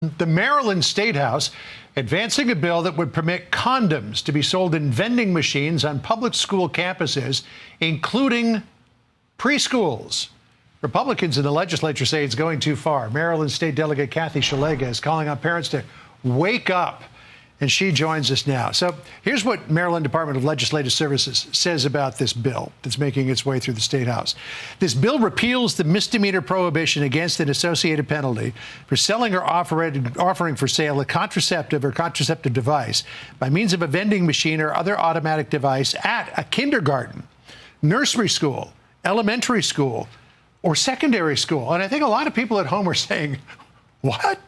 The Maryland State House advancing a bill that would permit condoms to be sold in vending machines on public school campuses, including preschools. Republicans in the legislature say it's going too far. Maryland State Delegate Kathy Shalega is calling on parents to wake up, and she joins us now. So here's what Maryland Department of Legislative Services says about this bill that's making its way through the State House. This bill repeals the misdemeanor prohibition against an associated penalty for selling or offering for sale a contraceptive or contraceptive device by means of a vending machine or other automatic device at a kindergarten, nursery school, elementary school, or secondary school. And I think a lot of people at home are saying, what?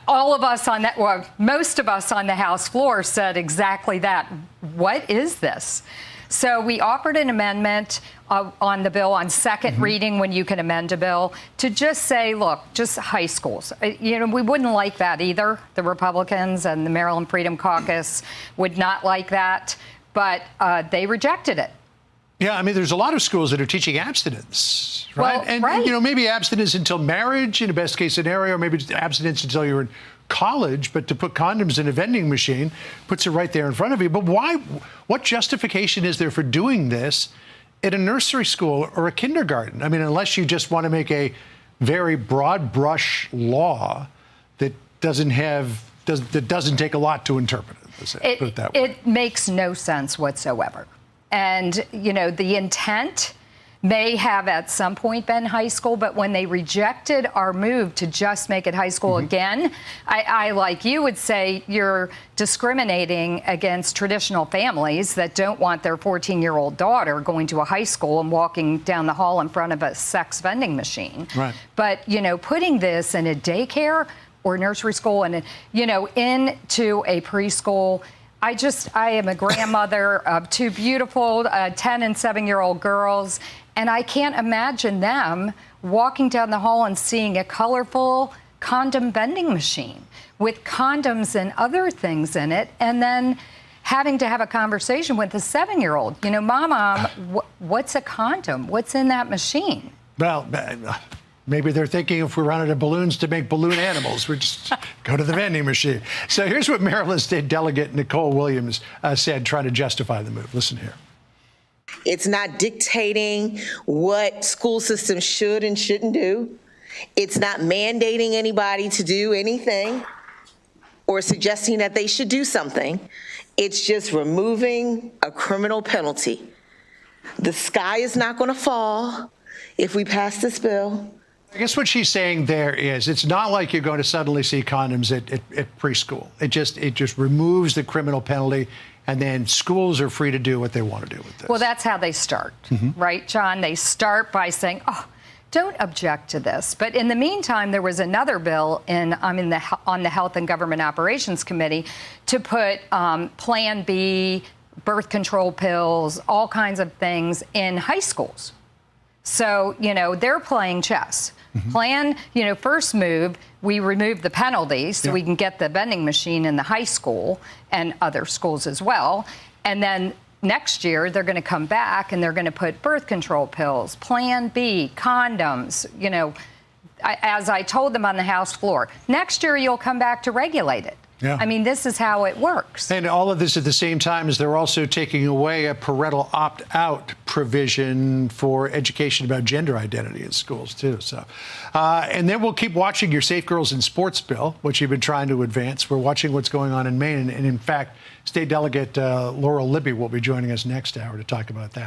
All of us on that, well, most of us on the House floor said exactly that. What is this? So we offered an amendment on the bill on second reading, when you can amend a bill, to just say, look, just high schools. You know, we wouldn't like that either. The Republicans and the Maryland Freedom Caucus would not like that, but they rejected it. Yeah, I mean, there's a lot of schools that are teaching abstinence, right? Well, and, right. you know, maybe abstinence until marriage in a best case scenario, maybe abstinence until you're in college, but to put condoms in a vending machine puts it right there in front of you. But why? What justification is there for doing this at a nursery school or a kindergarten? I mean, unless you just want to make a very broad brush law that doesn't take a lot to interpret it. Let's say, put it that way. It makes no sense whatsoever. And, you know, the intent may have at some point been high school, but when they rejected our move to just make it high school again, I, like you, would say you're discriminating against traditional families that don't want their 14-year-old daughter going to a high school and walking down the hall in front of a sex vending machine. Right. But, you know, putting this in a daycare or nursery school and, you know, into a preschool, I am a grandmother of two beautiful 10 and 7-year-old girls, and I can't imagine them walking down the hall and seeing a colorful condom vending machine with condoms and other things in it, and then having to have a conversation with a 7-year-old. You know, Mom, what's a condom? What's in that machine? Well, maybe they're thinking if we run out of balloons to make balloon animals, we just go to the vending machine. So here's what Maryland State Delegate Nicole Williams said, trying to justify the move. Listen here. It's not dictating what school systems should and shouldn't do. It's not mandating anybody to do anything or suggesting that they should do something. It's just removing a criminal penalty. The sky is not going to fall if we pass this bill. I guess what she's saying there is it's not like you're going to suddenly see condoms at preschool. It just removes the criminal penalty, and then schools are free to do what they want to do with this. Well, that's how they start, right, John? They start by saying, oh, don't object to this. But in the meantime, there was another bill on the Health and Government Operations Committee to put Plan B, birth control pills, all kinds of things in high schools. So, you know, they're playing chess. Plan, you know, first move, we remove the penalties so we can get the vending machine in the high school and other schools as well. And then next year, they're going to come back and they're going to put birth control pills, Plan B, condoms, you know, as I told them on the House floor. Next year, you'll come back to regulate it. Yeah. I mean, this is how it works. And all of this at the same time as they're also taking away a parental opt-out provision for education about gender identity in schools, too. So, and then we'll keep watching your Safe Girls in Sports bill, which you've been trying to advance. We're watching what's going on in Maine. And in fact, State Delegate Laurel Libby will be joining us next hour to talk about that.